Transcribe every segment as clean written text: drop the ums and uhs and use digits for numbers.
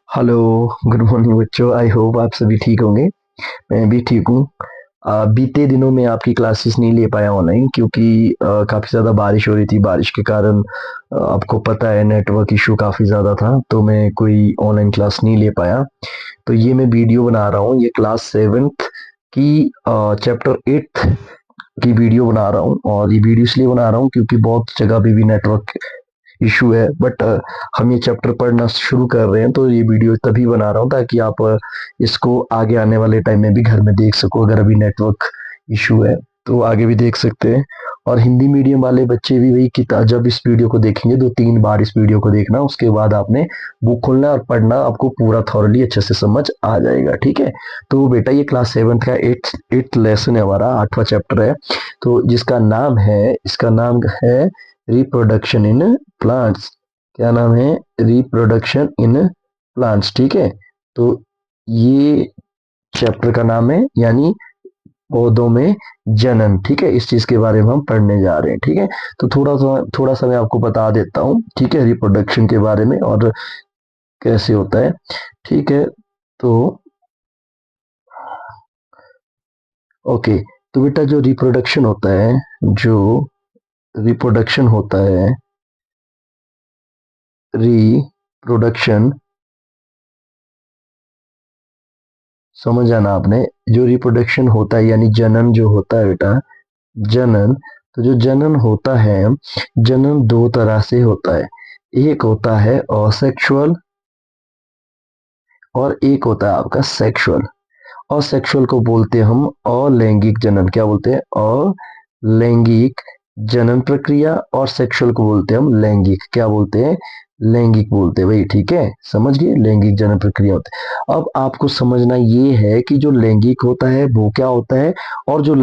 Hello. Good morning बच्चों। I hope आप सभी ठीक होंगे। मैं भी ठीक हूँ। बीते दिनों में आपकी क्लासेस नहीं ले पाया ऑनलाइन क्योंकि काफ़ी ज़्यादा बारिश हो रही थी। बारिश के कारण आपको पता है नेटवर्क इशू काफ़ी ज़्यादा था, तो मैं कोई ऑनलाइन क्लास नहीं ले पाया। तो ये मैं वीडियो बना रहा हूँ, ये क्लास सेवेंथ की चैप्टर एट्थ की वीडियो बना रहा हूँ। और ये वीडियो इसलिए बना रहा हूँ क्योंकि बहुत जगह पे भी नेटवर्क इशू है, बट हम ये चैप्टर पढ़ना शुरू कर रहे हैं, तो ये वीडियो तभी बना रहा हूँ ताकि आप इसको आगे आने वाले टाइम में भी घर में देख सको। अगर अभी नेटवर्क इशू है तो आगे भी देख सकते हैं। और हिंदी मीडियम वाले बच्चे भी वही किताब जब इस वीडियो को देखेंगे 2-3 बार इस वीडियो को देखना, उसके बाद आपने बुक खोलना और पढ़ना, आपको पूरा थॉरली अच्छे से समझ आ जाएगा। ठीक है। तो बेटा ये क्लास सेवन्थ का एट्थ लेसन है, हमारा 8वां चैप्टर है। तो इसका नाम है रिप्रोडक्शन इन प्लांट्स। क्या नाम है? Reproduction in plants. ठीक है। तो ये चैप्टर का नाम है, यानी पौधों में जनन। ठीक है, इस चीज के बारे में हम पढ़ने जा रहे हैं। ठीक है। तो थोड़ा सा मैं आपको बता देता हूँ, ठीक है, रिप्रोडक्शन के बारे में और कैसे होता है। ठीक है। तो ओके। तो बेटा जो रिप्रोडक्शन होता है, जो रिप्रोडक्शन होता है, रिप्रोडक्शन, समझ आना आपने। जो रिप्रोडक्शन होता है यानी जनन जो होता है बेटा, जनन। तो जो जनन होता है, जनन दो तरह से होता है। एक होता है असेक्सुअल और एक होता है आपका सेक्सुअल। असेक्सुअल को बोलते हैं हम अलैंगिक जनन। क्या बोलते हैं? अलैंगिक जनन प्रक्रिया। और सेक्सुअल को बोलते हैं हम लैंगिक। क्या बोलते हैं? लैंगिक बोलते हैं भाई। ठीक है, समझ गए? लैंगिक जनन प्रक्रिया होती है। अब आपको समझना ये है कि जो लैंगिक होता है वो क्या होता है, और जो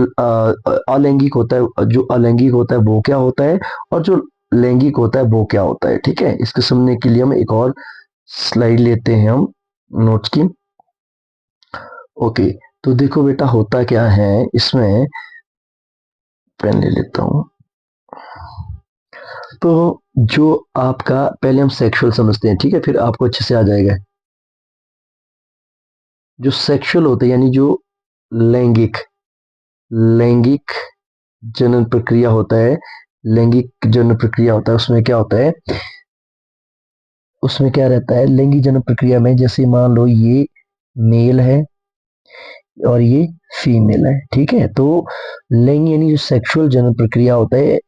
अलैंगिक होता है, जो अलैंगिक होता है वो क्या होता है, और जो लैंगिक होता है वो क्या होता है। ठीक है, इसको समझने के लिए हम एक और स्लाइड लेते हैं हम नोट्स की। ओके। तो देखो बेटा होता क्या है इसमें, पेन ले लेता हूं। तो जो आपका, पहले हम सेक्सुअल समझते हैं, ठीक है, फिर आपको अच्छे से आ जाएगा। जो सेक्सुअल होते हैं यानी जो लैंगिक लैंगिक जनन प्रक्रिया होता है, लैंगिक जनन प्रक्रिया होता है, उसमें क्या होता है, उसमें क्या रहता है लैंगिक जनन प्रक्रिया में, जैसे मान लो ये मेल है और ये फीमेल है। ठीक है। तो लिंग यानी जो सेक्सुअल जनन प्रक्रिया होता है,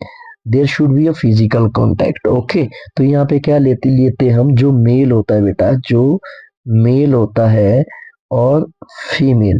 there should be a physical contact. Okay. तो यहाँ पे क्या लेते लेते हम, जो मेल होता है बेटा, जो मेल होता है और फीमेल,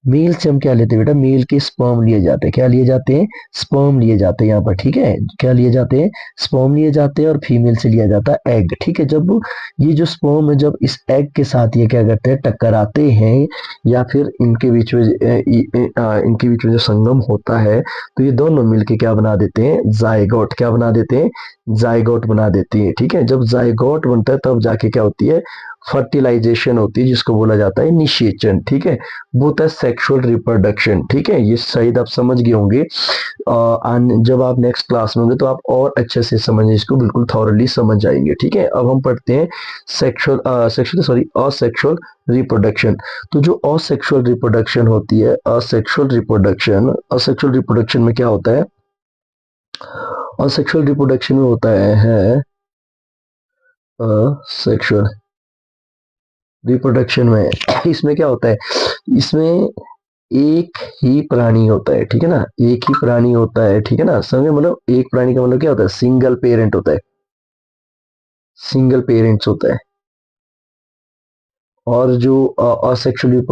मेल से हम क्या लेते हैं बेटा, मेल के स्पर्म लिए जाते हैं। क्या लिए जाते हैं? स्पर्म लिए जाते हैं यहाँ पर। ठीक है, क्या लिए जाते हैं? स्पर्म लिए जाते हैं। और फीमेल से लिया जाता है एग। ठीक है। जब ये जो स्पर्म है, जब इस एग के साथ ये क्या करते हैं, टकराते हैं, या फिर इनके बीच में इनके बीच में जो संगम होता है, तो ये दोनों मिलके क्या बना देते हैं? जायगोट। क्या बना देते हैं? जायगोट बना देती है। ठीक है। जब जायगोट बनता है तब जाके क्या होती है? फर्टिलाइजेशन होती है, जिसको बोला जाता है निषेचन। ठीक है। वो होता है सेक्सुअल रिप्रोडक्शन। ठीक है, ये शायद आप समझ गए होंगे। जब आप नेक्स्ट क्लास में होंगे तो आप और अच्छे से समझ, इसको बिल्कुल थॉरली समझ जाएंगे। ठीक है। अब हम पढ़ते हैं असेक्सुअल रिप्रोडक्शन। तो जो असेक्सुअल रिप्रोडक्शन होती है, असेक्सुअल रिप्रोडक्शन में क्या होता है? असेक्सुअल रिप्रोडक्शन में होता है असेक्सुअल रिप्रोडक्शन में इसमें क्या होता है, इसमें एक ही प्राणी होता है। ठीक है ना, एक ही प्राणी होता है। ठीक है ना, समझे? मतलब एक प्राणी का मतलब क्या होता है? सिंगल पेरेंट होता है, सिंगल पेरेंट्स होता है। और जो असेक्सुअल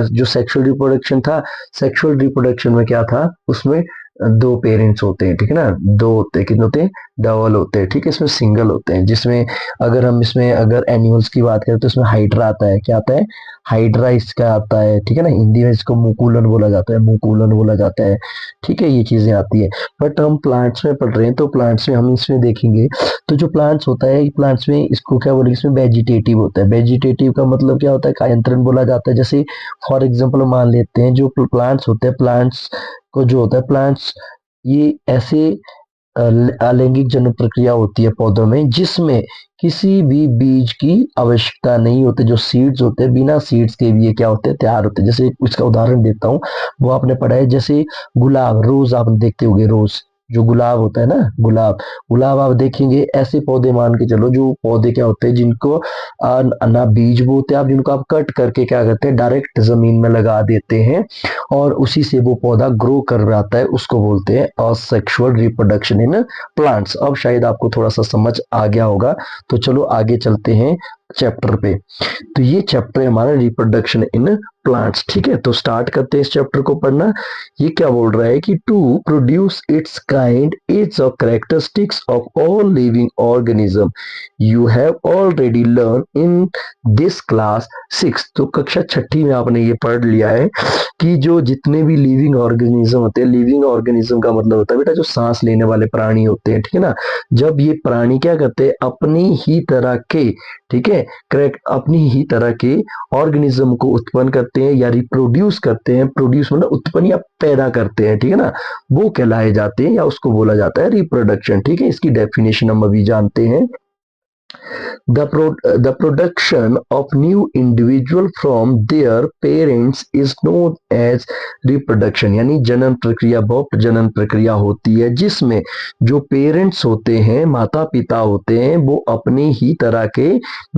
जो सेक्सुअल रिप्रोडक्शन था, सेक्सुअल रिप्रोडक्शन में क्या था, उसमें दो पेरेंट्स होते हैं। ठीक है ना, दो होते हैं। कितने होते हैं? डबल होते हैं। ठीक है, इसमें सिंगल होते हैं। जिसमें अगर हम इसमें अगर एनिमल्स की बात करें तो इसमें हाइड्रा आता है। क्या आता है? हाइड्रा इसका आता है। ठीक है ना, हिंदी में इसको मुकुलन बोला जाता है, मुकुलन बोला जाता है। ठीक है, ये चीजें आती है। बट हम प्लांट्स में पढ़ रहे हैं, तो प्लांट्स में हम इसमें देखेंगे, तो जो प्लांट्स होता है, प्लांट्स में इसको क्या बोलेंगे, इसमें वेजिटेटिव होता है। वेजिटेटिव का मतलब क्या होता है? कायांतरण बोला जाता है। जैसे फॉर एग्जांपल मान लेते हैं, जो प्लांट्स होते हैं, प्लांट्स को जो होता है, प्लांट्स ये ऐसे अलैंगिक जन्म प्रक्रिया होती है पौधों में, जिसमें किसी भी बीज की आवश्यकता नहीं होती। जो सीड्स होते हैं, बिना सीड्स के भी ये क्या होते हैं, तैयार होते हैं। जैसे इसका उदाहरण देता हूँ, वो आपने पढ़ा है, जैसे गुलाब, रोज आपने देखते होंगे, रोज जो गुलाब होता है ना, गुलाब, गुलाब आप देखेंगे, ऐसे पौधे मान के चलो, जो पौधे क्या होते हैं, जिनको ना बीज बोते हैं आप, जिनको आप कट करके क्या करते हैं, डायरेक्ट जमीन में लगा देते हैं और उसी से वो पौधा ग्रो कर आता है, उसको बोलते हैं असेक्सुअल रिप्रोडक्शन इन प्लांट्स। अब शायद आपको थोड़ा सा समझ आ गया होगा, तो चलो आगे चलते हैं चैप्टर पे। तो ये चैप्टर है हमारा रिप्रोडक्शन इन प्लांट्स, ठीक है। तो स्टार्ट करते हैं इस चैप्टर को पढ़ना। ये क्या बोल रहा है कि to produce its kind it's a characteristics of all living organism, you have already learn in this class 6। तो कक्षा छठी में आपने ये पढ़ लिया है कि जो जितने भी लिविंग ऑर्गेनिज्म होते हैं, लिविंग ऑर्गेनिज्म का मतलब होता है बेटा जो सांस लेने वाले प्राणी होते हैं, ठीक है ना। जब ये प्राणी क्या करते हैं, अपनी ही तरह के, ठीक है, करेक्ट, अपनी ही तरह के ऑर्गेनिज्म को उत्पन्न करते हैं या रिप्रोड्यूस करते हैं, प्रोड्यूस मतलब उत्पन्न या पैदा करते हैं, ठीक है ना, वो कहलाए जाते हैं या उसको बोला जाता है रिप्रोडक्शन, ठीक है। इसकी डेफिनेशन हम अभी जानते हैं। The production of new individual from their parents is known as reproduction। यानी जनन प्रक्रिया, बहुत जनन प्रक्रिया होती है जिसमें जो पेरेंट्स होते हैं, माता पिता होते हैं, वो अपनी ही तरह के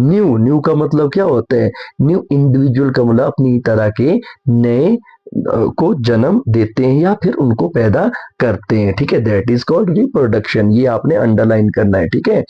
न्यू, न्यू का मतलब क्या होता है, न्यू इंडिविजुअल का मतलब अपनी तरह के नए को जन्म देते हैं या फिर उनको पैदा करते हैं, ठीक है। That is called reproduction. ये आपने अंडरलाइन करना है, ठीक है।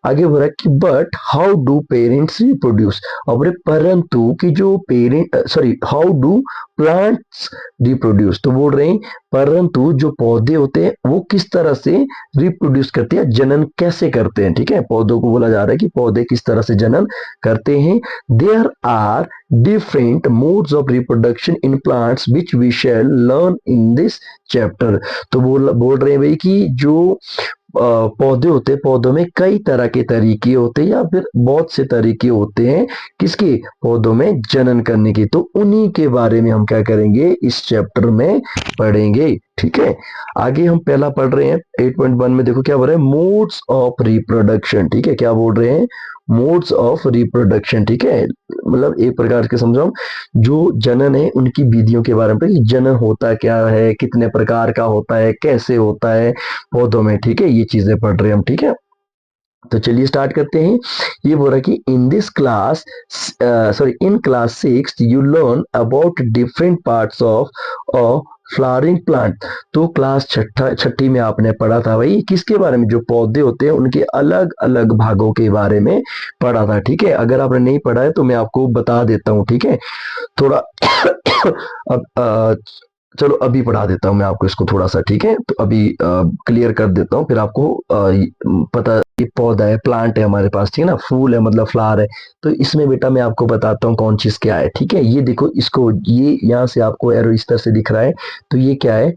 आगे हो रहा है कि but how do parents reproduce, और परंतु कि जो parent, sorry, how do plants reproduce, तो बोल रहे हैं परंतु जो पौधे होते हैं वो किस तरह से रिप्रोड्यूस करते हैं, जनन कैसे करते हैं, ठीक है। पौधों को बोला जा रहा है कि पौधे किस तरह से जनन करते हैं। There are different modes of reproduction in plants which we shall learn in this chapter. तो बोल रहे हैं भाई कि जो पौधे होते हैं, पौधों में कई तरह के तरीके होते हैं या फिर बहुत से तरीके होते हैं किसके, पौधों में जनन करने के। तो उन्हीं के बारे में हम क्या करेंगे, इस चैप्टर में पढ़ेंगे, ठीक है। आगे हम पहला पढ़ रहे हैं 8.1 में, देखो क्या बोल रहे हैं, मोड्स ऑफ रिप्रोडक्शन, ठीक है। क्या बोल रहे हैं, मोड्स ऑफ रिप्रोडक्शन, ठीक है। मतलब एक प्रकार के समझो, जो जनन है उनकी विधियों के बारे में, जनन होता क्या है, कितने प्रकार का होता है, कैसे होता है पौधों में, ठीक है। ये चीजें पढ़ रहे हैं हम, ठीक है। तो चलिए स्टार्ट करते हैं। ये बोल रहा है कि इन this class, sorry, in class 6 you learn about different parts of flowering plant. तो क्लास छठी में आपने पढ़ा था भाई किसके बारे में, जो पौधे होते हैं उनके अलग अलग भागों के बारे में पढ़ा था, ठीक है। अगर आपने नहीं पढ़ा है तो मैं आपको बता देता हूँ, ठीक है, थोड़ा अब चलो अभी पढ़ा देता हूँ मैं आपको इसको थोड़ा सा, ठीक है। तो अभी क्लियर कर देता हूँ, फिर आपको पता, ये पौधा है, प्लांट है हमारे पास, ठीक है ना, फूल है मतलब फ्लावर है। तो इसमें बेटा मैं आपको बताता हूँ कौन चीज क्या है, ठीक है। ये देखो, इसको ये यहाँ से आपको एरो इस तरह से दिख रहा है, तो ये क्या है,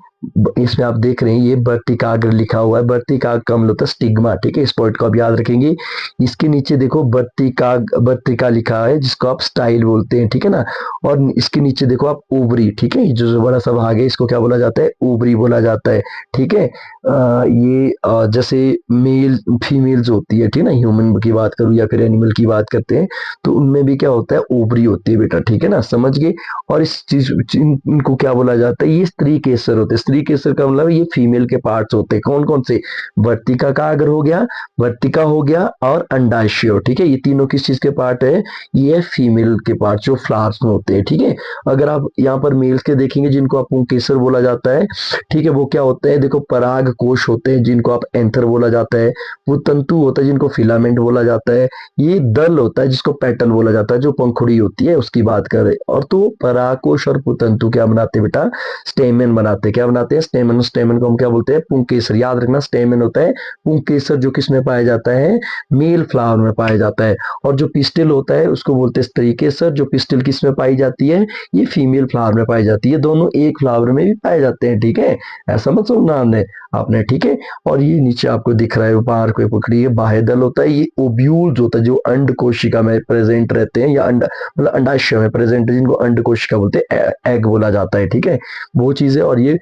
इसमें आप देख रहे हैं ये वर्तिकाग्र लिखा हुआ है। वर्तिकाग्र का मतलब होता है स्टिग्मा, ठीक है। इस पॉइंट को आप याद रखेंगे। इसके नीचे देखो वर्तिका लिखा है, जिसको आप स्टाइल बोलते हैं, ठीक है ना। और इसके नीचे देखो आप ओवरी, ठीक है, जो बड़ा सा भाग है इसको क्या बोला जाता है, ओवरी बोला जाता है, ठीक है। ये जैसे मेल फीमेल्स होती है, ठीक है ना, ह्यूमन की बात करूं या फिर एनिमल की बात करते हैं, तो उनमें भी क्या होता है, ओवरी होती है बेटा, ठीक है ना, समझ गए। और इस चीज इनको क्या बोला जाता है, ये स्त्री केसर होते हैं। स्त्री केसर का मतलब ये फीमेल के पार्ट्स होते हैं। कौन कौन से, वर्तिका का अगर हो गया, वर्तिका हो गया और अंडाशय, ठीक है। ये तीनों किस चीज के पार्ट है, ये फीमेल के पार्ट जो फ्लावर्स में होते हैं, ठीक है। अगर आप यहाँ पर मेल्स के देखेंगे जिनको आप पुंकेसर बोला जाता है, ठीक है, वो क्या होते हैं, देखो पराग कोश होते हैं जिनको आप एंथर बोला जाता है, वो तंतु होता है जिनको फिलामेंट बोला जाता है, ये दल होता है जिसको पेटल बोला जाता है, जो पंखुड़ी होती है उसकी बात करें। और तो परागकोश और पुतंतु क्या बनाते हैं बेटा, स्टेमन बनाते हैं। क्या बनाते हैं, स्टेमन। स्टेमन को हम क्या बोलते हैं, पुंकेसर। याद रखना, स्टेमन होता है पुंकेसर, जो किस में पाया जाता है, मेल फ्लावर में पाया जाता है। और जो पिस्टिल होता है उसको बोलते हैं स्त्री केसर, जो पिस्टिल किस में पाई जाती है, ये फीमेल फ्लावर में पाई जाती है। दोनों एक फ्लावर में भी पाए जाते हैं, ठीक है, ऐसा मत सुनना आपने, ठीक है। और ये नीचे आपको दिख रहा है, बाहर कोई पकड़ी है, बाह्य दल होता है, ये ओब्यूल्स होता है जो अंड कोशिका में प्रेजेंट रहते हैं, या अंडा मतलब अंडाशय में प्रेजेंट है, जिनको अंड कोशिका बोलते हैं, एग बोला जाता है, ठीक है, वो चीज है। और ये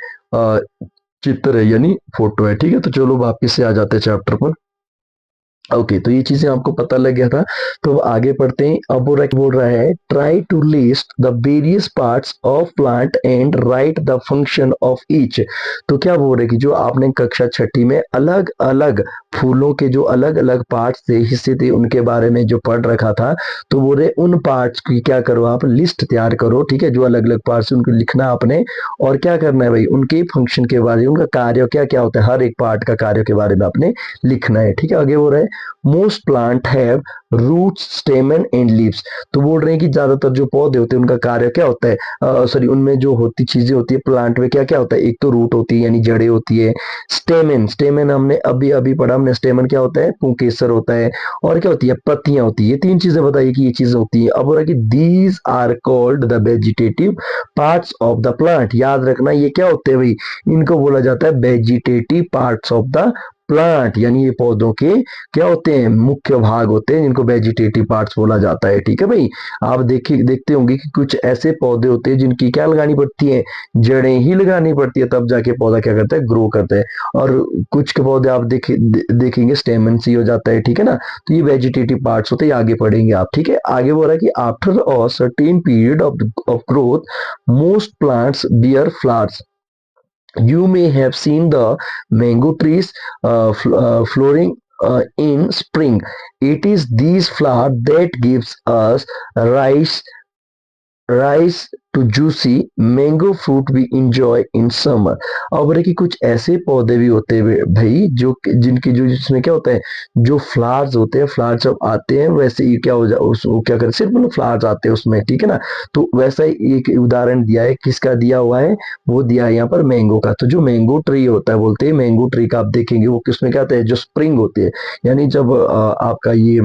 चित्र है यानी फोटो है। ठीक है, तो चलो वापिस से आ जाते हैं चैप्टर पर। ओके, तो ये चीजें आपको पता लग गया था। तो अब आगे पढ़ते हैं। अब वो बोल रहा है try to list the various parts of plant and write the function of each. तो क्या बोल रहे कि जो आपने कक्षा छठी में अलग अलग फूलों के जो अलग अलग पार्ट्स थे, हिस्से थे, उनके बारे में जो पढ़ रखा था, तो बोल रहे उन पार्ट्स की क्या करो, आप लिस्ट तैयार करो। ठीक है, जो अलग अलग पार्ट्स उनको लिखना आपने, और क्या करना है भाई, उनके फंक्शन के बारे में, उनका कार्य क्या क्या होता है, हर एक पार्ट का कार्य के बारे में आपने लिखना है। ठीक है, आगे बोल रहे हैं most plant have roots stems and leaves. तो बोल रहे हैं कि ज्यादातर जो पौधे होते हैं उनका कार्य क्या होता है, सॉरी, उनमें जो होती चीजें होती है प्लांट में, क्या क्या होता है, एक तो रूट होती है यानी जड़ें होती है, स्टेमन, स्टेमन हमने अभी अभी पढ़ा, हमने स्टेमन क्या होता है, पुंकेसर होता है, और क्या होती है, पत्तियां होती है। ये तीन चीजें बताइए कि ये चीजें होती है। अब बोला कि these are called the vegetative parts of the plant. याद रखना ये क्या होते हैं भाई, इनको बोला जाता है vegetative parts of the plant, यानी ये पौधों के क्या होते हैं, मुख्य भाग होते हैं, जिनको वेजिटेटिव पार्ट्स बोला जाता है। ठीक है भाई, आप देखिए देखते होंगे कि कुछ ऐसे पौधे होते हैं जिनकी क्या लगानी पड़ती है, जड़ें ही लगानी पड़ती है, तब जाके पौधा क्या करता है, ग्रो करता है। और कुछ के पौधे आप देखेंगे स्टेमन सी हो जाता है। ठीक है ना, तो ये वेजिटेटिव पार्ट्स होते हैं, आगे पढ़ेंगे आप। ठीक है, आगे बोल रहा है कि after a certain period of growth most plants beer flowers. You may have seen the mango trees flowering in spring. It is these flowers that gives us rice rice to juicy mango fruit we enjoy in summer. और बोले कि कुछ ऐसे पौधे भी होते हैं भाई जो जिनकी जो जिसमें क्या होता है, जो फ्लावर्स होते हैं, फ्लावर्स जब आते हैं वैसे ही क्या हो जाए, उसको क्या करें, सिर्फ मतलब फ्लावर्स आते हैं उसमें। ठीक है ना, तो वैसा ही एक उदाहरण दिया है, किसका दिया हुआ है, वो दिया है यहाँ पर मैंगो का। तो जो मैंगो ट्री होता है, बोलते हैं मैंगो ट्री का, आप देखेंगे वो किसमें क्या होता है, जो स्प्रिंग होती है, यानी जब आपका ये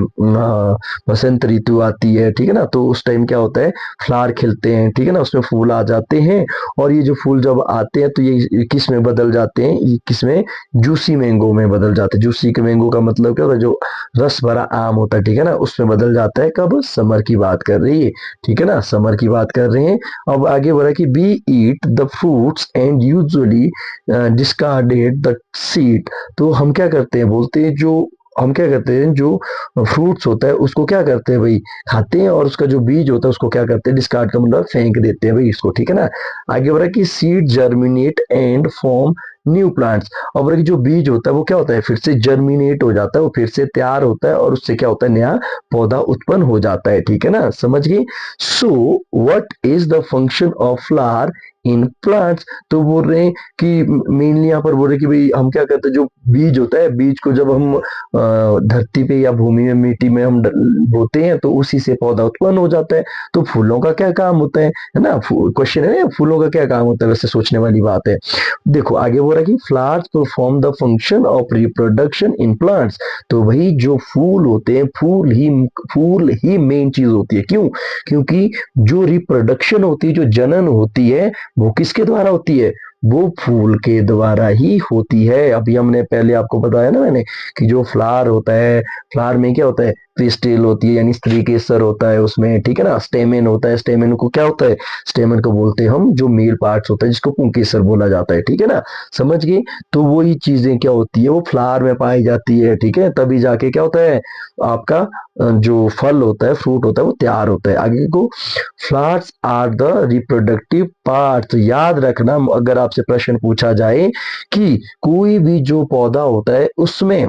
बसंत ऋतु आती है, ठीक है ना, तो उस टाइम क्या होता है, फ्लावर खिलते हैं। ठीक है ना, उसमें फूल आ जाते हैं, और ये जो फूल जब आते हैं तो ये किस में बदल जाते हैं, ये किस में, जूसी मैंगो में बदल जाते हैं। जूसी के मैंगो का मतलब क्या होता है, जो रस भरा आम होता है, ठीक है ना, उसमें बदल जाता है। कब, समर की बात कर रही है। ठीक है ना, समर की बात कर रहे हैं। अब आगे बढ़ा कि we eat the fruits and usually discarded the seed. तो हम क्या करते हैं, बोलते हैं जो हम क्या करते हैं, जो फ्रूट्स होता है उसको क्या करते हैं भाई, खाते हैं, और उसका जो बीज होता है उसको क्या करते हैं, डिस्कार्ड का मतलब फेंक देते हैं भाई इसको। ठीक है ना, आगे बढ़ा कि seed germinate and form new plants. और बोला कि जो बीज होता है वो क्या होता है, फिर से जर्मिनेट हो जाता है, वो फिर से तैयार होता है, और उससे क्या होता है, नया पौधा उत्पन्न हो जाता है। ठीक है ना, समझ गए। So what is the function of flower in plants. तो बोल रहे हैं कि मेनली यहाँ पर बोल रहे हैं कि भाई हम क्या करते हैं, जो बीज होता है, बीज को जब हम धरती पे या भूमि में, मिट्टी में हम बोते हैं, तो उसी से पौधा उत्पन्न हो जाता है। तो फूलों का क्या काम होता है ना, क्वेश्चन है ना, फूलों का क्या काम होता है, वैसे सोचने वाली बात है। देखो आगे बोल रहा है कि flowers perform the function of reproduction in plants. तो वही जो फूल होते हैं, फूल ही मेन चीज होती है। क्यों, क्योंकि जो रिप्रोडक्शन होती है, जो जनन होती है, वो किसके द्वारा होती है, वो फूल के द्वारा ही होती है। अभी हमने पहले आपको बताया ना मैंने, कि जो फ्लावर होता है, फ्लावर में क्या होता है, पिस्टिल होती है यानी स्त्री केसर होता है उसमें। ठीक है ना, स्टेमेन होता है, स्टेमेन को क्या होता है, स्टेमेन को बोलते हैं हम, जो मेल पार्ट्स होता है जिसको पुंकेसर बोला जाता है। ठीक है ना, समझ गए। तो वही चीजें क्या होती है, वो फ्लावर में पाई जाती है। ठीक है, तभी जाके क्या होता है, आपका जो फल होता है, फ्रूट होता है, वो तैयार होता है। आगे को, flowers are the reproductive part. याद रखना, अगर आपसे प्रश्न पूछा जाए कि कोई भी जो पौधा होता है उसमें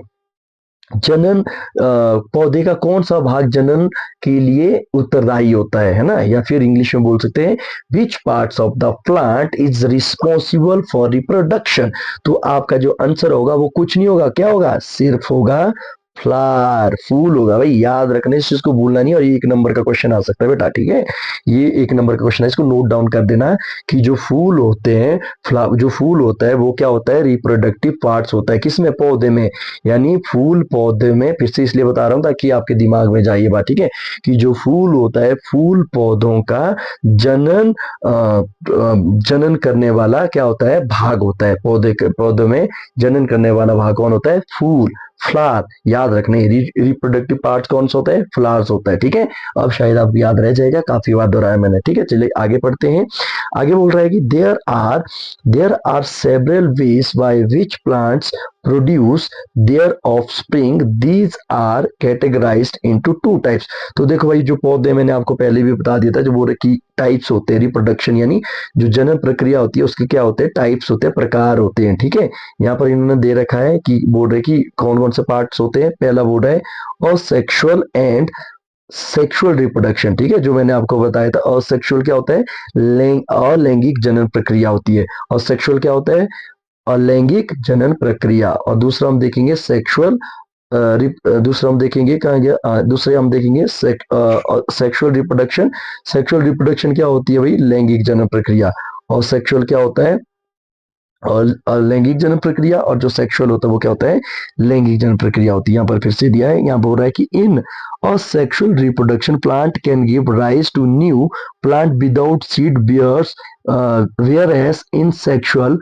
जनन, पौधे का कौन सा भाग जनन के लिए उत्तरदायी होता है ना, या फिर इंग्लिश में बोल सकते हैं which parts of the plant is responsible for reproduction. तो आपका जो आंसर होगा वो कुछ नहीं होगा, क्या होगा, सिर्फ होगा फ्लावर, फूल होगा भाई। याद रखना, इस चीज को भूलना नहीं, और ये एक नंबर का क्वेश्चन आ सकता है बेटा। ठीक है, ये एक नंबर का क्वेश्चन है, इसको नोट डाउन कर देना कि जो फूल होते हैं, जो फूल होता है वो क्या होता है, रिप्रोडक्टिव पार्ट्स होता है, किसमें, पौधे में। यानी फूल पौधे में, फिर से इसलिए बता रहा हूं ताकि आपके दिमाग में जाए ये बात। ठीक है, कि जो फूल होता है, फूल पौधों का जनन जनन करने वाला क्या होता है, भाग होता है। पौधे में जनन करने वाला भाग कौन होता है, फूल। फ्लावर, याद रखने रिप्रोडक्टिव पार्ट कौन सा होता है, फ्लावर्स होता है, ठीक है। अब शायद आपको याद रह जाएगा, काफी बार दोहराया मैंने, ठीक है। चलिए आगे पढ़ते हैं। आगे बोल रहा है कि there are several ways by which plants produce their offspring, these are categorized into two types. तो देखो भाई, जो पौधे मैंने आपको पहले भी बता दिया था, जो बोल रहे कि टाइप्स होते हैं रिप्रोडक्शन, यानी जो जनन प्रक्रिया होती है उसके क्या होते हैं, टाइप्स होते हैं, प्रकार होते हैं, ठीक है। यहाँ पर इन्होंने दे रखा है कि बोल रहे कि कौन कौन से पार्ट्स होते हैं। पहला बोल रहा है असेक्सुअल एंड सेक्सुअल रिप्रोडक्शन, ठीक है, जो मैंने आपको बताया था। असेक्सुअल क्या होता है, अलैंगिक जनन प्रक्रिया होती है। और सेक्सुअल क्या होता है, अलैंगिक जनन प्रक्रिया। और दूसरा हम देखेंगे सेक्सुअल, दूसरा हम देखेंगे कहाँ गया, दूसरे हम देखेंगे सेक्सुअल रिप्रोडक्शन। सेक्सुअल रिप्रोडक्शन क्या होती है भाई, लैंगिक जनन प्रक्रिया। और सेक्सुअल क्या होता है, और लैंगिक जनन प्रक्रिया। और जो सेक्सुअल होता है वो क्या होता है, लैंगिक जनन प्रक्रिया होती है। यहाँ पर फिर से दिया है, यहाँ बोल रहा है कि in sexual reproduction plant can give rise to new plant without seed bears, whereas in sexual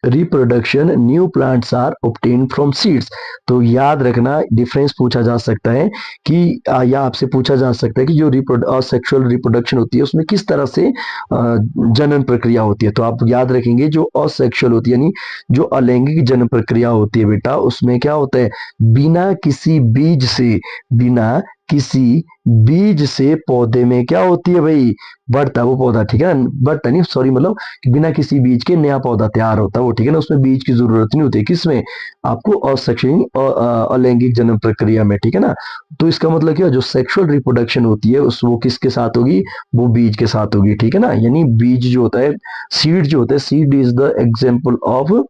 reproduction new plants are obtain from seeds. तो याद रखना, डिफरेंस पूछा जा सकता है कि या आपसे पूछा जा सकता है कि जो सेक्सुअल रिप्रोडक्शन होती है उसमें किस तरह से जनन प्रक्रिया होती है। तो आप याद रखेंगे जो असेक्सुअल होती है, यानी जो अलैंगिक जनन प्रक्रिया होती है बेटा, उसमें क्या होता है, बिना किसी बीज से, बिना किसी बीज से पौधे में क्या होती है भाई, बढ़ता है वो पौधा, ठीक है ना, बढ़ता नहीं, सॉरी, मतलब बिना किसी बीज के नया पौधा तैयार होता है वो, ठीक है ना, उसमें बीज की जरूरत नहीं होती, किसमें, आपको असेक्सुअल अलैंगिक जन्म प्रक्रिया में, ठीक है ना। तो इसका मतलब क्या, जो सेक्सुअल रिप्रोडक्शन होती है उस वो किसके साथ होगी, वो बीज के साथ होगी, ठीक है ना। यानी बीज जो होता है, सीड जो होता है, seed is the example of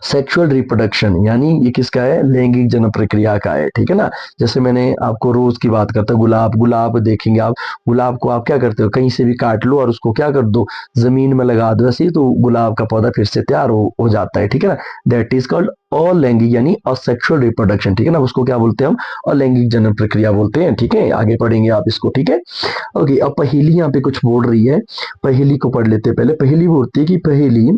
sexual reproduction, यानी ये किसका है, लैंगिक जन्म प्रक्रिया का है, ठीक है ना। जैसे मैंने आपको रोज की बात करता, गुलाब, गुलाब देखेंगे आप, गुलाब को आप क्या करते हो, कहीं से भी काट लो और उसको क्या कर दो, जमीन में लगा दो, ऐसे ही तो गुलाब का पौधा फिर से तैयार हो जाता है, ठीक है ना। दैट इज कॉल्ड अलैंगिक, यानी असेक्सुअल रिप्रोडक्शन, ठीक है ना। उसको क्या बोलते हैं हम, अलैंगिक जन्म प्रक्रिया बोलते हैं, ठीक है। आगे पढ़ेंगे आप इसको, ठीक है। ओके, अब पहेली यहाँ पे कुछ बोल रही है, पहेली को पढ़ लेते हैं पहले। पहेली बोलती है कि पहेली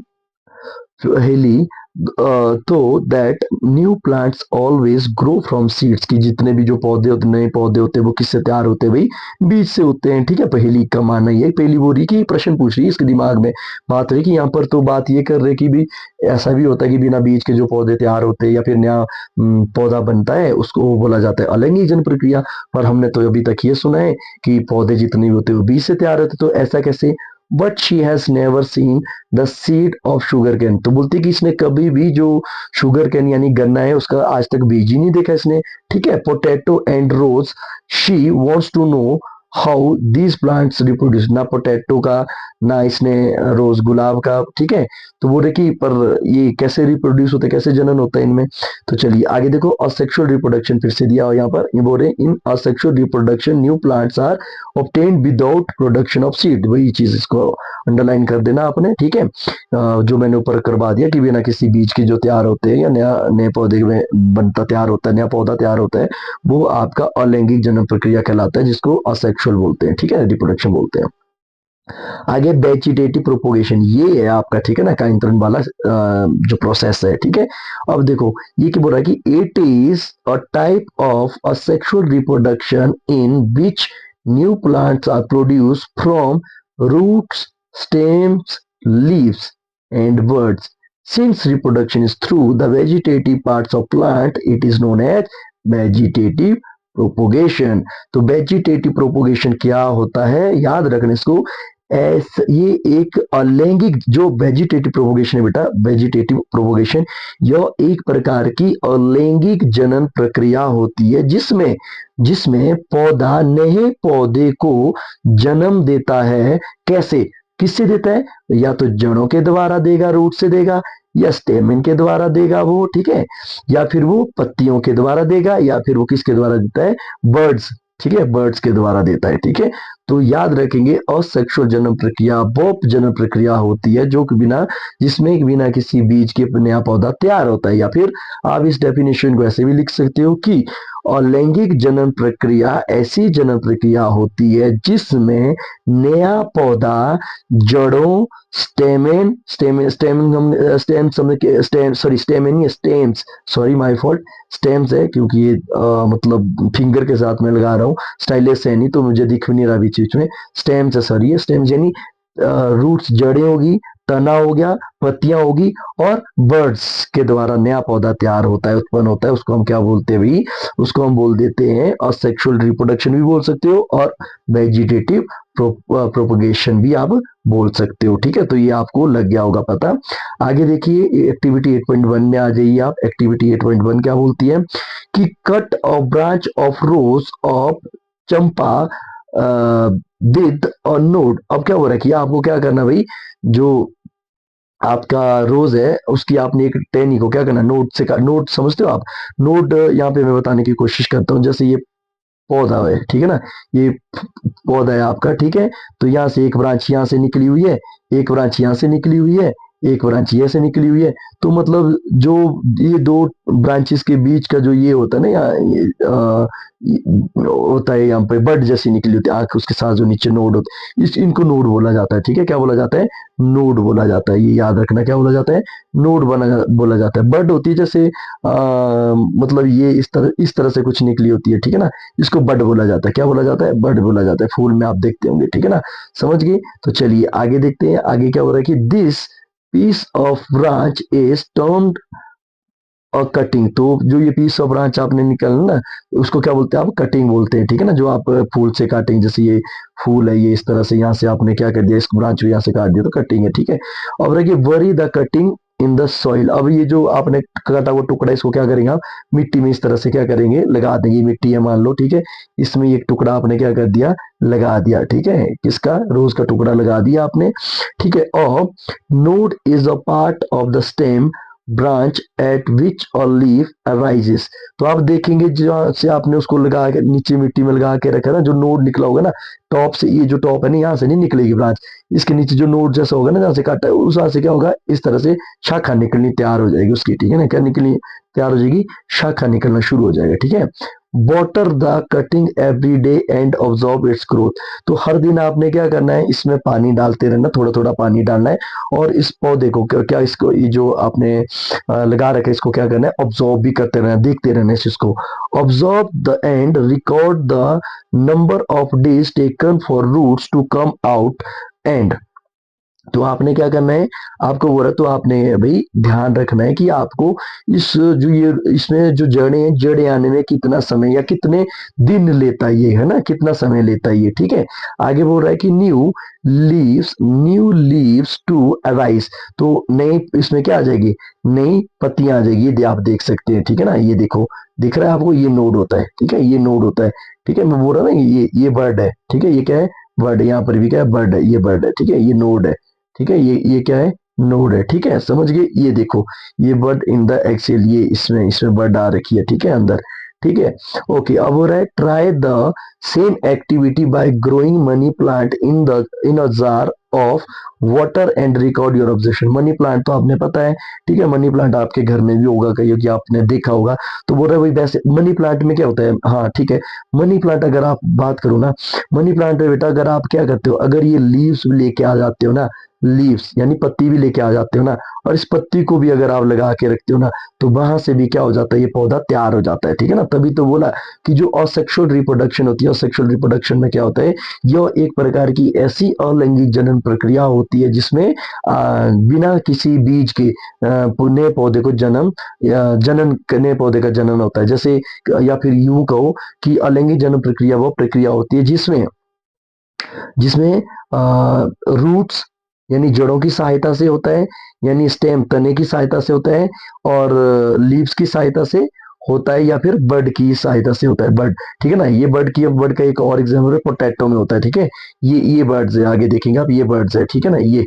तो that new plants always grow from seeds, की जितने भी जो पौधे होते, नए पौधे होते हैं वो किससे तैयार होते हैं भाई, बीज से होते हैं, ठीक है। पहेली का मानना ये, पहली बोल रही कि प्रश्न पूछ रही है, इसके दिमाग में बात रही कि यहाँ पर तो बात ये कर रहे कि भी ऐसा भी होता है कि बिना बीज के जो पौधे तैयार होते हैं या फिर नया पौधा बनता है उसको बोला जाता है अलैंगिक जन प्रक्रिया। पर हमने तो अभी तक ये सुना है कि पौधे जितने भी होते हैं वो बीज से तैयार होते, तो ऐसा कैसे, but she has never seen the seed of sugar cane. तो बोलती कि इसने कभी भी जो शुगर कैन यानी गन्ना है उसका आज तक बीज ही नहीं देखा इसने, ठीक है। Potato and rose she wants to know how these plants reproduce, ना पोटैटो का ना इसने रोज गुलाब का, ठीक है। तो बोल रहे कि पर ये कैसे रिप्रोड्यूस होते, कैसे जनन होता है इनमें। तो चलिए आगे देखो, असेक्सुअल रिप्रोडक्शन फिर से दिया हो यहाँ पर, ये बोल रहे in asexual reproduction new plants are obtained without production of seed. वही चीज इसको अंडरलाइन कर देना आपने, ठीक है। जो मैंने ऊपर करवा दिया कि बिना किसी बीज के जो तैयार होते हैं या नया नए पौधे में बनता तैयार होता है, नया पौधा तैयार होता है, वो आपका अलैंगिक जन्म प्रक्रिया कहलाता है, जिसको असेक्सुअल बोलते हैं, ठीक है, रिप्रोडक्शन बोलते हैं। आगे वेजिटेटिव प्रोपोगेशन, ये है आपका, ठीक है ना, कायांतरण वाला जो प्रोसेस है, ठीक है। अब देखो ये क्या बोल रहा है कि it is a type of a sexual reproduction in which new plants are produce from roots, stems, leaves and buds. Since reproduction is through the vegetative parts of plant, it is known as vegetative propagation। तो vegetative propagation क्या होता है, याद रखना इसको, ये एक अलैंगिक जो वेजिटेटिव प्रोपोगेशन है बेटा, वेजिटेटिव प्रोपोगेशन, यह एक प्रकार की अलैंगिक जनन प्रक्रिया होती है जिसमें जिसमें पौधा नए पौधे को जन्म देता है। कैसे, किससे देता है, या तो जड़ों के द्वारा देगा, रूट से देगा, या स्टेमिन के द्वारा देगा वो, ठीक है, या फिर वो पत्तियों के द्वारा देगा, या फिर वो किसके द्वारा देता है, बर्ड्स, ठीक है, बर्ड्स के द्वारा देता है, ठीक है। तो याद रखेंगे असेक्सुअल जन्म प्रक्रिया बॉप जन्म प्रक्रिया होती है जो कि बिना किसी बीज के नया पौधा तैयार होता है। या फिर आप इस डेफिनेशन को ऐसे भी लिख सकते हो कि अलैंगिक जन्म प्रक्रिया ऐसी जन्म प्रक्रिया होती है जिसमें नया पौधा जड़ों स्टेमेन स्टेमेन स्टेमेन हम स्टेम समझ के स्टेम सॉरी स्टेमेन नहीं stems sorry my fault stems है क्योंकि ये मतलब फिंगर के साथ मैं लगा रहा हूँ स्टाइलिस है नहीं तो मुझे दिख भी नहीं रहा बीच बीच में स्टेम्स है सॉरी ये स्टेम्स यानी रूट्स जड़ें होगी तना हो गया पत्तियां होगी और बर्ड्स के द्वारा नया पौधा तैयार होता है उत्पन्न होता है उसको हम क्या बोलते हैं भाई उसको हम बोल देते हैं असेक्सुअल रिप्रोडक्शन भी बोल सकते हो और वेजिटेटिव प्रोपोगेशन भी आप बोल सकते हो। ठीक है तो ये आपको लग गया होगा पता। आगे देखिए एक्टिविटी 8.1 में आ जाइए आप। एक्टिविटी 8.1 क्या बोलती है कि cut a branch of rose of Champa with और नोड। अब क्या हो रहा है कि आपको क्या करना भाई जो आपका रोज है उसकी आपने एक टहनी को क्या करना नोड से नोड समझते हो आप नोड यहाँ पे मैं बताने की कोशिश करता हूँ जैसे ये पौधा है ठीक है ना ये पौधा है आपका ठीक है तो यहाँ से एक ब्रांच यहाँ से निकली हुई है एक ब्रांच यहाँ से निकली हुई है एक ब्रांच ये से निकली हुई है तो मतलब जो ये दो ब्रांचेस के बीच का जो ये होता है ना यहाँ होता है यहाँ पे बड जैसी निकली होती है आंख उसके साथ जो नीचे नोड होता है इनको नोड बोला जाता है। ठीक है क्या बोला जाता है नोड बोला जाता है ये याद रखना क्या बोला जाता है नोड बोला जाता है। बड होती है जैसे मतलब ये इस तरह से कुछ निकली होती है ठीक है ना इसको बड बोला जाता है। क्या बोला जाता है बड बोला जाता है फूल में आप देखते होंगे ठीक है ना समझ गए। तो चलिए आगे देखते हैं आगे क्या हो रहा है कि this piece of branch is termed और कटिंग। तो जो ये पीस ऑफ ब्रांच आपने निकालना ना उसको क्या बोलते हैं आप कटिंग बोलते हैं ठीक है ना जो आप फूल से काटेंगे जैसे ये फूल है ये इस तरह से यहाँ से आपने क्या कर दिया इस ब्रांच को यहाँ से काट दिया तो कटिंग है ठीक है। अब रखिए worry the cutting in the soil. अब ये जो आपने काटा हुआ टुकड़ा इसको क्या करेंगे आप मिट्टी में इस तरह से क्या करेंगे लगा देंगे मिट्टी है मान लो ठीक है इसमें एक टुकड़ा आपने क्या कर दिया लगा दिया ठीक है किसका रोज का टुकड़ा लगा दिया आपने ठीक है। और node is a part of the stem branch at विच और लीफ अराइजेस। तो आप देखेंगे जहां से आपने उसको लगा के नीचे मिट्टी में लगा के रखा ना जो नोड निकला होगा ना टॉप से ये जो टॉप है ना यहाँ से नहीं निकलेगी ब्रांच इसके नीचे जो नोड जैसा होगा ना जहाँ से काटा है उस से क्या होगा इस तरह से शाखा निकलनी तैयार हो जाएगी उसकी ठीक है ना क्या निकलनी तैयार हो जाएगी शाखा निकलना शुरू हो जाएगा ठीक है। Water the cutting every day and observe its growth. तो हर दिन आपने क्या करना है इसमें पानी डालते रहना थोड़ा थोड़ा पानी डालना है और इस पौधे को क्या इसको ये जो आपने लगा रखा है इसको क्या करना है ऑब्जॉर्व भी करते रहना देखते रहना है इसको observe the and record the number of days taken for roots to come out and. तो आपने क्या करना है आपको बोला तो आपने भाई ध्यान रखना है कि आपको इस जो ये इसमें जो जड़ें हैं जड़ें आने में कितना समय या कितने दिन लेता है ये है ना कितना समय लेता है ये ठीक है। आगे बोल रहा है कि न्यू लीव्स टू अराइज। तो नई इसमें क्या आ जाएगी नई पत्तियां आ जाएगी ये आप देख सकते हैं ठीक है ना ये देखो दिख रहा है आपको ये नोड होता है ठीक है ये नोड होता है ठीक है मैं बोल रहा ना ये बर्ड है ठीक है ये क्या है बर्ड यहाँ पर भी क्या है बर्ड है ये बर्ड है ठीक है ये नोड है ठीक है ये क्या है नोड है ठीक है समझ गए। ये देखो ये बर्ड इन द एक्सेल ये इसमें बर्ड आ रखी है ठीक है अंदर ठीक है। ओके अब हो रहा है try the same activity by growing money plant in a jar of water and record your observation. Money plant तो आपने पता है ठीक है मनी प्लांट आपके घर में भी होगा कहीं कि आपने देखा होगा। तो बोल रहा है वही वैसे मनी प्लांट में क्या होता है हाँ ठीक है मनी प्लांट अगर आप बात करो ना मनी प्लांट में बेटा अगर आप क्या करते हो अगर ये लीव्स लेके आ जाते हो ना लीव्स यानी पत्ती भी लेके आ जाते हो ना और इस पत्ती को भी अगर आप लगा के रखते हो ना तो वहां से भी क्या हो जाता है ये पौधा तैयार हो जाता है ठीक है ना। तभी तो बोला कि जो असेक्सुअल रिप्रोडक्शन होती है असेक्सुअल रिप्रोडक्शन में क्या होता है यह एक प्रकार की ऐसी अलैंगिक जनन प्रक्रिया होती है जिसमें बिना किसी बीज के नए पौधे को जनन नए पौधे का जनन होता है। जैसे या फिर यूं कहो कि अलैंगिक जनन प्रक्रिया वो प्रक्रिया होती है जिसमें जिसमें रूट्स यानी जड़ों की सहायता से होता है यानी स्टेम तने की सहायता से होता है और लीव्स की सहायता से होता है या फिर बर्ड की सहायता से होता है बर्ड ठीक है ना। ये बर्ड का एक और एग्जाम्पल है पोटैटो में होता है ठीक है ये बर्ड्स है आगे देखेंगे आप ये बर्ड्स है ठीक है ना ये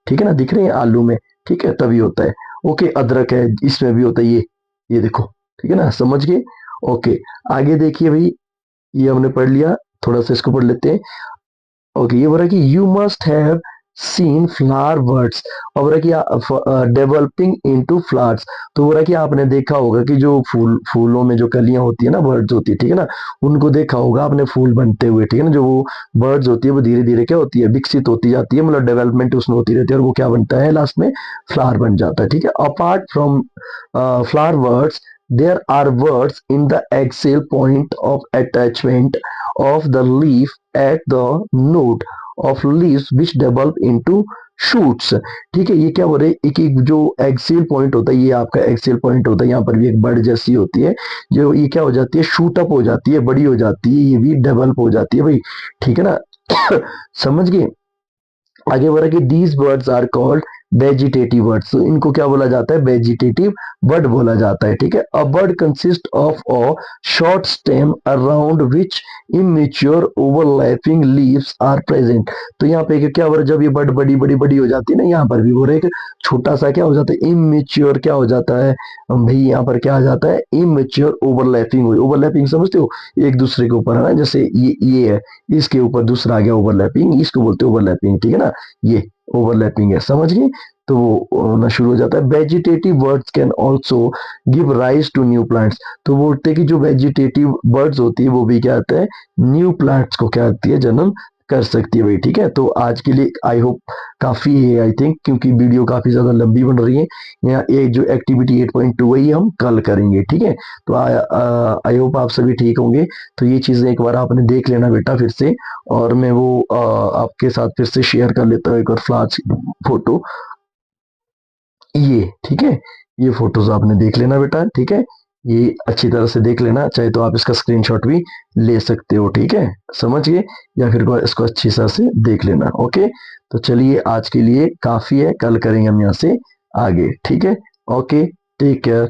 ठीक है ना दिख रहे हैं आलू में ठीक है तभी होता है। ओके अदरक है इसमें भी होता है ये देखो ठीक है ना समझ गए। ओके आगे देखिए भाई ये हमने पढ़ लिया थोड़ा सा इसको पढ़ लेते हैं। ओके, ये बोल रहा है कि you must have seen flower birds, और बोल रहा है कि डेवलपिंग इनटू फ्लावर्स। तो बोल रहा है कि आपने देखा होगा कि जो फूलों में जो कलियां होती है ना, बर्ड्स होती है, ठीक है ना, उनको देखा होगा आपने फूल बनते हुए, ठीक है ना। जो वो बर्ड्स होती है वो धीरे धीरे क्या होती है, विकसित होती जाती है, मतलब डेवलपमेंट उसमें होती रहती है, और वो क्या बनता है, लास्ट में फ्लावर बन जाता है, ठीक है। Apart from flower buds, there are buds in the axil point of attachment of the leaf at the node of leaves which develop into shoots। ठीक है, ये क्या हो रहा है, एक एक जो एक्सियल पॉइंट होता है, ये आपका एक्सियल पॉइंट होता है, यहाँ पर भी एक बर्ड जैसी होती है, जो ये क्या हो जाती है, शूट अप हो जाती है, बड़ी हो जाती है, ये भी डेवलप हो जाती है भाई, ठीक है ना। समझ गए। आगे बढ़ा कि these buds are called vegetative buds, तो इनको क्या बोला जाता है, वेजिटेटिव वर्ड बोला जाता है, ठीक है। A bud consist of a short stem around which immature overlapping leaves are present. तो यहाँ पे क्या हो रहा है, जब ये बर्ड बड़ी बड़ी बड़ी हो जाती है ना, यहाँ पर भी हो रहा है कि छोटा सा क्या हो जाता है, इमेच्योर क्या हो जाता है भाई, यहाँ पर क्या आ जाता है, इमेच्योर ओवरलैपिंग हुई। ओवरलैपिंग समझते हो, एक दूसरे के ऊपर है ना, जैसे ये है, इसके ऊपर दूसरा आ गया ओवरलैपिंग, इसको बोलते हैं ओवरलैपिंग, ठीक है ना, ये ओवरलैपिंग है, समझ गए। तो वो होना शुरू हो जाता है। Vegetative buds can also give rise to new plants. तो बोलते हैं कि जो वेजिटेटिव बर्ड्स होती है वो भी क्या होता है, न्यू प्लांट्स को क्या करती है, जन्म कर सकती है भाई, ठीक है। तो आज के लिए आई होप काफी है, आई थिंक, क्योंकि वीडियो काफी ज्यादा लंबी बन रही है। यहाँ ये जो एक्टिविटी 8.2 है ये हम कल करेंगे, ठीक है। तो आई होप आप सभी ठीक होंगे। तो ये चीजें एक बार आपने देख लेना बेटा फिर से, और मैं वो आपके साथ फिर से शेयर कर लेता हूँ एक और फ्लावर्स फोटो, ये ठीक है। ये फोटोज आपने देख लेना बेटा, ठीक है। ये अच्छी तरह से देख लेना, चाहे तो आप इसका स्क्रीनशॉट भी ले सकते हो, ठीक है, समझ गए। या फिर इसको अच्छी तरह से देख लेना, ओके। तो चलिए आज के लिए काफी है, कल करेंगे हम यहाँ से आगे, ठीक है। Okay, take care.